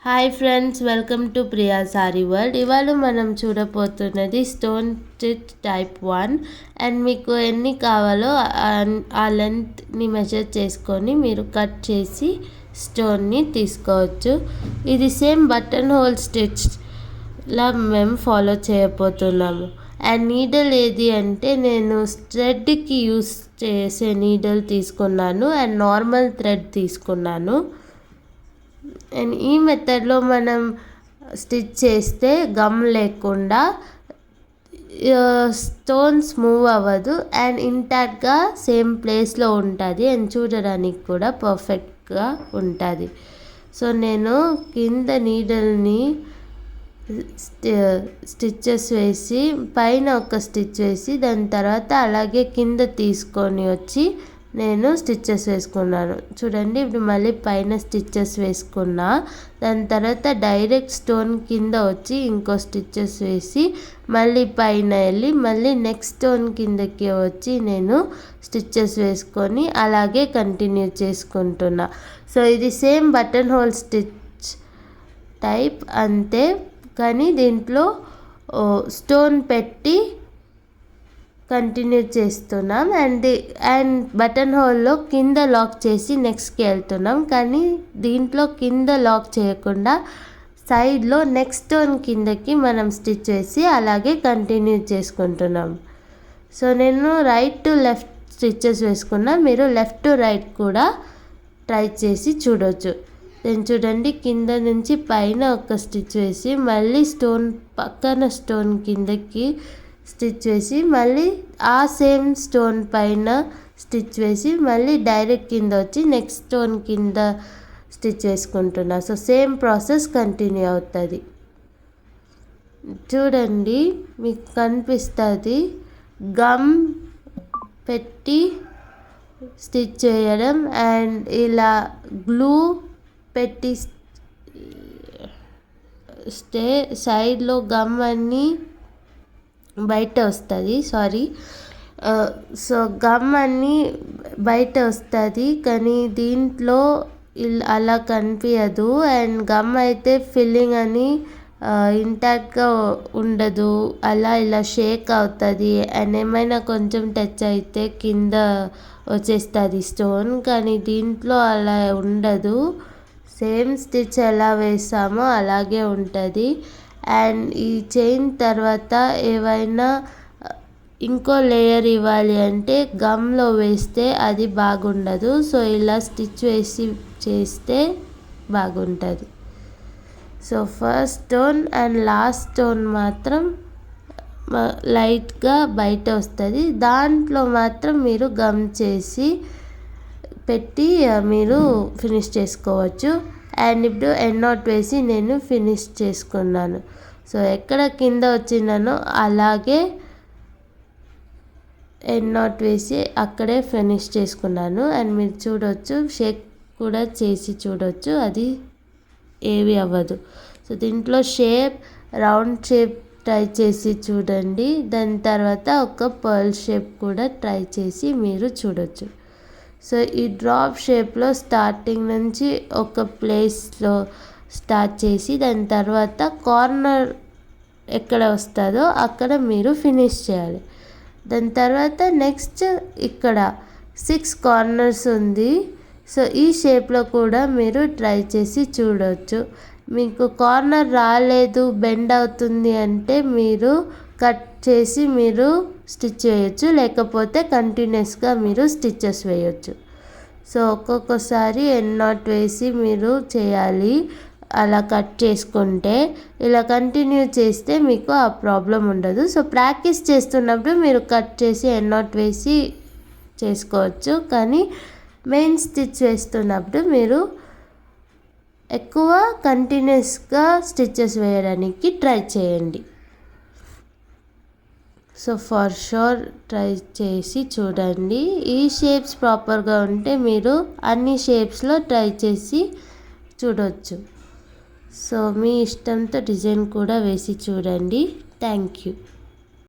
Hi friends, welcome to Priya sorry world. ఇవాళ మనం చూడబోతున్నది stone stitch type 1 and మీకు ఎన్ని కావాలో ఆ లెంత్ని మెజర్ చేసుకొని మీరు కట్ చేసి స్టోన్ని తీసుకోవచ్చు. ఇది సేమ్ బటన్ హోల్ స్టిచ్లా మేము ఫాలో చేయబోతున్నాము. అండ్ నీడల్ ఏది అంటే నేను థ్రెడ్కి యూస్ చేసే నీడల్ తీసుకున్నాను అండ్ నార్మల్ థ్రెడ్ తీసుకున్నాను. అండ్ ఈ మెథడ్లో మనం స్టిచ్ చేస్తే గమ్ లేకుండా స్టోన్స్ మూవ్ అవ్వదు అండ్ ఇంటాక్ట్గా సేమ్ ప్లేస్లో ఉంటుంది అండ్ చూడడానికి కూడా పర్ఫెక్ట్గా ఉంటుంది. సో నేను కింద నీడల్ని స్టిచ్చెస్ వేసి పైన ఒక స్టిచ్ వేసి దాని తర్వాత అలాగే కింద తీసుకొని వచ్చి నేను స్టిచ్చెస్ వేసుకున్నాను. చూడండి, ఇప్పుడు మళ్ళీ పైన స్టిచ్చెస్ వేసుకున్నా. దాని తర్వాత డైరెక్ట్ స్టోన్ కింద వచ్చి ఇంకో స్టిచ్చెస్ వేసి మళ్ళీ పైన వెళ్ళి మళ్ళీ నెక్స్ట్ స్టోన్ కిందకి వచ్చి నేను స్టిచ్చెస్ వేసుకొని అలాగే కంటిన్యూ చేసుకుంటున్నా. సో ఇది same button whole stitch type అంతే, కానీ దీంట్లో స్టోన్ పెట్టి కంటిన్యూ చేస్తున్నాం అండ్ బటన్ హోల్లో కింద లాక్ చేసి నెక్స్ట్కి వెళ్తున్నాం. కానీ దీంట్లో కింద లాక్ చేయకుండా సైడ్లో నెక్స్ట్ స్టోన్ కిందకి మనం స్టిచ్ వేసి అలాగే కంటిన్యూ చేసుకుంటున్నాం. సో నేను రైట్ టు లెఫ్ట్ స్టిచ్చెస్ వేసుకున్నా, మీరు లెఫ్ట్ టు రైట్ కూడా ట్రై చేసి చూడవచ్చు. నేను చూడండి, కింద నుంచి పైన ఒక స్టిచ్ వేసి మళ్ళీ స్టోన్ పక్కన స్టోన్ కిందకి స్టిచ్ వేసి మళ్ళీ ఆ సేమ్ స్టోన్ పైన స్టిచ్ వేసి మళ్ళీ డైరెక్ట్ కింద వచ్చి నెక్స్ట్ స్టోన్ కింద స్టిచ్ వేసుకుంటున్నా. సో సేమ్ ప్రాసెస్ కంటిన్యూ అవుతుంది. చూడండి, మీకు కనిపిస్తుంది గమ్ పెట్టి స్టిచ్ చేయడం అండ్ ఇలా గ్లూ పెట్టి సైడ్లో గమ్ అన్నీ బయట వస్తుంది. సో గమ్ అన్నీ బయట వస్తుంది, కానీ దీంట్లో అలా కనిపించదు అండ్ గమ్ అయితే ఫిల్లింగ్ అని ఇంటాక్ట్గా ఉండదు, ఇలా షేక్ అవుతుంది అండ్ ఏమైనా కొంచెం టచ్ అయితే కింద వచ్చేస్తుంది స్టోన్. కానీ దీంట్లో అలా ఉండదు, సేమ్ స్టిచ్ ఎలా వేసామో అలాగే ఉంటుంది. అండ్ ఈ చైన్ తర్వాత ఏవైనా ఇంకో లేయర్ ఇవ్వాలి అంటే గమ్లో వేస్తే అది బాగుండదు. సో ఇలా స్టిచ్ వేసి చేస్తే బాగుంటుంది. So first stone and last stone మాత్రం లైట్గా బయట వస్తుంది, దాంట్లో మాత్రం మీరు గమ్ చేసి పెట్టి మీరు ఫినిష్ చేసుకోవచ్చు. అండ్ ఇప్పుడు ఎండ్ నాట్ వేసి నేను ఫినిష్ చేసుకున్నాను. సో ఎక్కడ కింద వచ్చినానో అలాగే ఎండ్ నాట్ వేసి అక్కడే ఫినిష్ చేసుకున్నాను. అండ్ మీరు చూడవచ్చు, షేక్ కూడా చేసి చూడవచ్చు, అది ఏవి అవ్వదు. సో దీంట్లో రౌండ్ షేప్ ట్రై చేసి చూడండి. దాని తర్వాత ఒక పర్ల్ షేప్ కూడా ట్రై చేసి మీరు చూడవచ్చు. సో ఈ డ్రాప్ షేప్లో స్టార్టింగ్ నుంచి ఒక ప్లేస్లో స్టార్ట్ చేసి దాని తర్వాత కార్నర్ ఎక్కడ వస్తుందో అక్కడ మీరు ఫినిష్ చేయాలి. దాని తర్వాత నెక్స్ట్ ఇక్కడ 6 కార్నర్స్ ఉంది. సో ఈ షేప్లో కూడా మీరు ట్రై చేసి చూడవచ్చు. మీకు కార్నర్ రాలేదు, బెండ్ అవుతుంది అంటే మీరు కట్ చేసి మీరు స్టిచ్ వేయచ్చు, లేకపోతే కంటిన్యూస్గా మీరు స్టిచ్చెస్ వేయచ్చు. సో ఒక్కొక్కసారి ఎండ్ నాట్ వేసి మీరు చేయాలి. అలా కట్ చేసుకుంటే ఇలా కంటిన్యూ చేస్తే మీకు ఆ ప్రాబ్లం ఉండదు. సో ప్రాక్టీస్ చేస్తున్నప్పుడు మీరు కట్ చేసి ఎండ్ నాట్ వేసి చేసుకోవచ్చు, కానీ మెయిన్ స్టిచ్ వేస్తున్నప్పుడు మీరు ఎక్కువ కంటిన్యూస్గా స్టిచ్చెస్ వేయడానికి ట్రై చేయండి. సో ఫర్ షూర్ ట్రై చేసి చూడండి. ఈ షేప్స్ ప్రాపర్గా ఉంటే మీరు అన్ని షేప్స్లో ట్రై చేసి చూడవచ్చు. సో మీ ఇష్టంతో డిజైన్ కూడా వేసి చూడండి. Thank you.